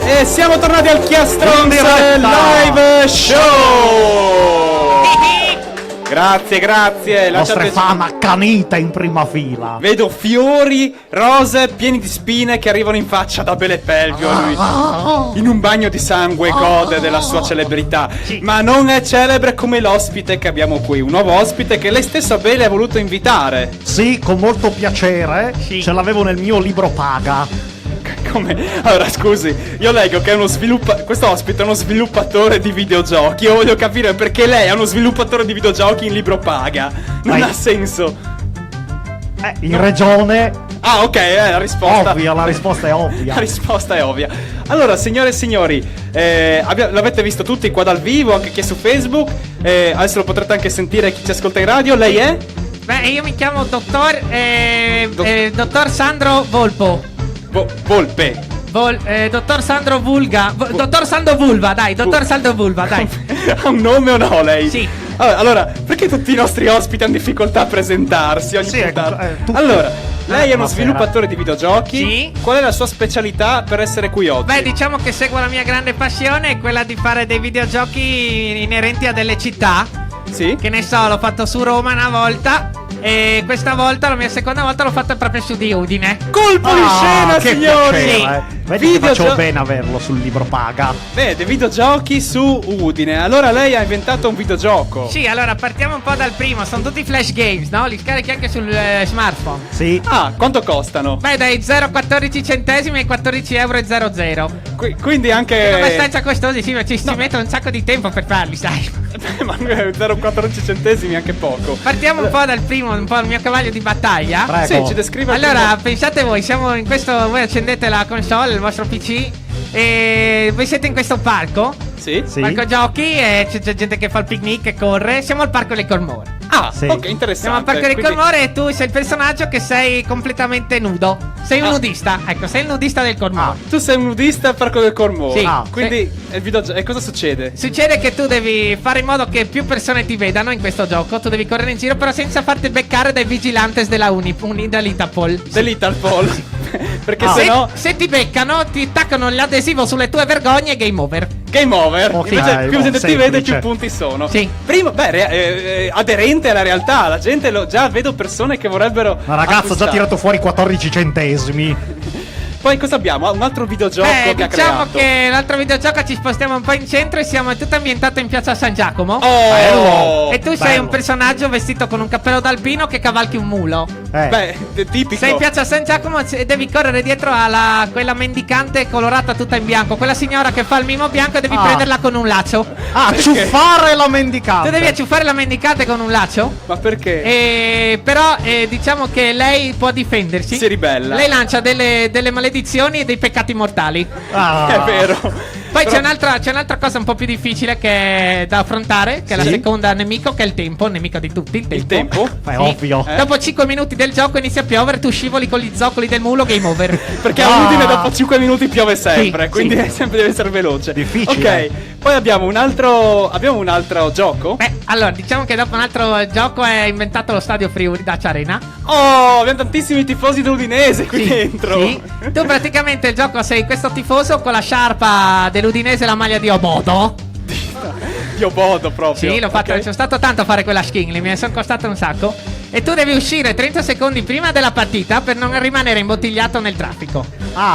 E siamo tornati al Chiastronz Live Show! Grazie. La nostra fan accanita in prima fila. Vedo fiori, rose pieni di spine che arrivano in faccia da Abele Pelvio. Lui in un bagno di sangue gode della sua celebrità. Ma non è celebre come l'ospite che abbiamo qui. Un nuovo ospite che lei stesso Abele ha voluto invitare. Sì, con molto piacere. Ce l'avevo nel mio libro paga. Come? Allora scusi, io leggo che è questo ospite è uno sviluppatore di videogiochi. Io voglio capire perché lei è uno sviluppatore di videogiochi in libro paga. Non ha senso. In regione. Ah, ok, la risposta. Ovvia, la risposta è ovvia. La risposta è ovvia. Allora, signore e signori, l'avete visto tutti qua dal vivo, anche chi è su Facebook. Adesso lo potrete anche sentire chi ci ascolta in radio. Lei è? Beh, io mi chiamo dottor Sandro Volpo. Volpe. Dottor Sandro Vulga. Dottor Sandro Vulva, dai, dottor Sandro Vulva, dai. Ha un nome o no lei? Sì. Allora, perché tutti i nostri ospiti hanno difficoltà a presentarsi? Allora, lei è uno sviluppatore di videogiochi. Sì. Qual è la sua specialità per essere qui oggi? Beh, diciamo che seguo la mia grande passione, è quella di fare dei videogiochi inerenti a delle città. Sì. Che ne so, l'ho fatto su Roma una volta. E questa volta, la mia seconda volta, l'ho fatta proprio su di Udine. Colpo di scena, signori! Vedi che faccio bene averlo sul libro paga. Vede, videogiochi su Udine. Allora lei ha inventato un videogioco. Sì, allora partiamo un po' dal primo. Sono tutti flash games, no? Li scarichi anche sul smartphone. Sì. Ah, quanto costano? Beh, dai 0,14 centesimi e 14,00 €. Quindi anche... Sono abbastanza costosi, sì, ma ci mettono un sacco di tempo per farli, sai. Ma 0,14 centesimi anche poco. Partiamo un po' dal primo, un po' il mio cavallo di battaglia. Prego. Sì, ci descrive. Allora, pensate voi, siamo in questo. Voi accendete la console, il vostro PC, e voi siete in questo parco. Sì. Parco giochi, e c'è gente che fa il picnic e corre. Siamo al parco dei Cormore. Ah, sì. Ok, interessante. Siamo al parco dei Cormore e tu sei il personaggio che sei completamente nudo. Sei un nudista, ecco, sei il nudista del Cormore. Tu sei un nudista al parco del Cormore. Sì. Quindi il videogioco. E cosa succede? Succede che tu devi fare in modo che più persone ti vedano in questo gioco. Tu devi correre in giro, però senza farti beccare dai vigilantes della dell'Interpol. Dell'Interpol. Perché se ti beccano, ti attaccano l'adesivo sulle tue vergogne e game over. Game over. Ok, Invece più gente ti vede, semplice. più punti sono. Sì. Primo, aderente alla realtà. La gente già vedo persone che vorrebbero. Ma ragazzo, ha già acquistare. tirato fuori 14 centesimi. Poi cosa abbiamo? Un altro videogioco che ha Diciamo creato. che l'altro videogioco ci spostiamo un po' in centro e siamo tutto ambientato in piazza San Giacomo. Bello. E tu sei un personaggio vestito con un cappello d'alpino che cavalchi un mulo. Beh, tipico. Sei in piazza San Giacomo e devi correre dietro a quella mendicante colorata tutta in bianco. Quella signora che fa il mimo bianco e devi prenderla con un laccio. Ciuffare la mendicante. Tu devi acciuffare la mendicante con un laccio. Ma perché? Però diciamo che lei può difendersi. Si ribella. Lei lancia delle maledizioni e dei peccati mortali. È vero. Poi c'è un'altra cosa un po' più difficile che è da affrontare, che è la seconda nemico, che è il tempo, nemico di tutti, il tempo. È ovvio. Dopo 5 minuti del gioco inizia a piovere, tu scivoli con gli zoccoli del mulo, game over. Perché a Udine dopo 5 minuti piove sempre, Sì, quindi sempre deve essere veloce. Difficile. Ok, poi abbiamo un altro gioco. Beh, allora, diciamo che dopo un altro gioco è inventato lo stadio Friuli Dacia Arena. Oh, abbiamo tantissimi tifosi dell'Udinese qui dentro. Sì. Tu praticamente il gioco sei questo tifoso con la sciarpa dell'Udinese e la maglia di Obodo. Io bodo proprio. Sì, l'ho fatto, Ok. sono stato tanto a fare quella skin, mi sono costato un sacco. E tu devi uscire 30 secondi prima della partita per non rimanere imbottigliato nel traffico.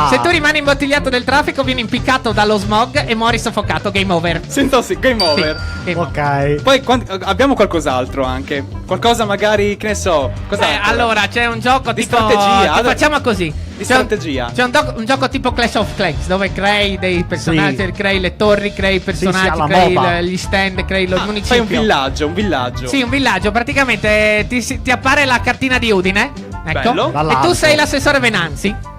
Se tu rimani imbottigliato nel traffico vieni impiccato dallo smog e muori soffocato, game over. Sento sì, game over. Sì, game over. Ok. Poi abbiamo qualcos'altro anche. Qualcosa magari, che ne so. Cos'altro? Allora c'è un gioco Di tipo strategia. facciamo così. Di strategia. C'è un gioco tipo Clash of Clans dove crei dei personaggi, Sì. crei le torri, crei i personaggi, alla crei MOBA. gli stand, crei il municipio. Fai un villaggio. Sì, un villaggio. Praticamente ti appare la cartina di Udine. Ecco. Bello. E tu Dall'alto. sei l'assessore Venanzi.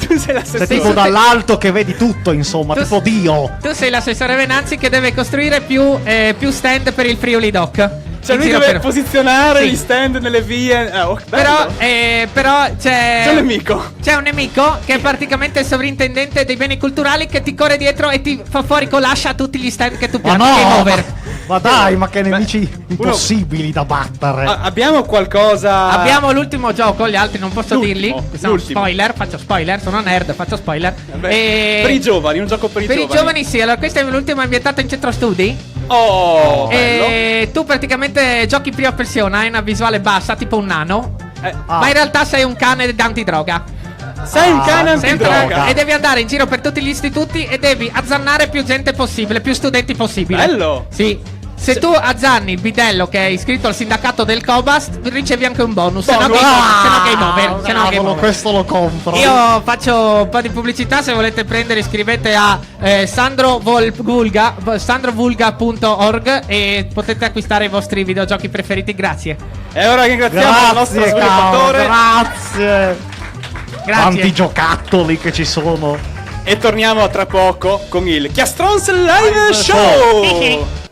Tu sei l'assessore. Sei tipo dall'alto che vedi tutto, insomma, tipo Dio. Tu sei l'assessore Venanzi che deve costruire più stand per il Friuli Doc. Cioè lui deve posizionare gli stand nelle vie. Però c'è un nemico. C'è un nemico che è praticamente il sovrintendente dei beni culturali che ti corre dietro e ti fa fuori con l'ascia tutti gli stand che tu pianti. no! Game over. Ma dai, ma che nemici impossibili da battere. Abbiamo qualcosa. Abbiamo l'ultimo gioco, gli altri non posso dirli. Sono l'ultimo. spoiler, faccio spoiler, sono nerd, faccio spoiler. Per i giovani, un gioco per i giovani. Per i giovani sì, allora questo è l'ultimo ambientato in centro studi. Oh, bello. E tu praticamente giochi in prima persona, hai una visuale bassa, tipo un nano. Ma in realtà sei un cane antidroga. Sei un cane Sempre, antidroga. e devi andare in giro per tutti gli istituti e devi azzannare più gente possibile, più studenti possibile. Bello. Sì. Se tu azzanni il bidello che è iscritto al sindacato del Cobast, ricevi anche un bonus. Se no game over. Se no game over. Questo lo compro. Io faccio un po' di pubblicità. Se volete prendere, iscrivete a sandrovulga.org e potete acquistare i vostri videogiochi preferiti. Grazie. E ora ringraziamo il nostro sviluppatore. Grazie. Quanti giocattoli che ci sono. E torniamo tra poco con il Chiastrons Live Show.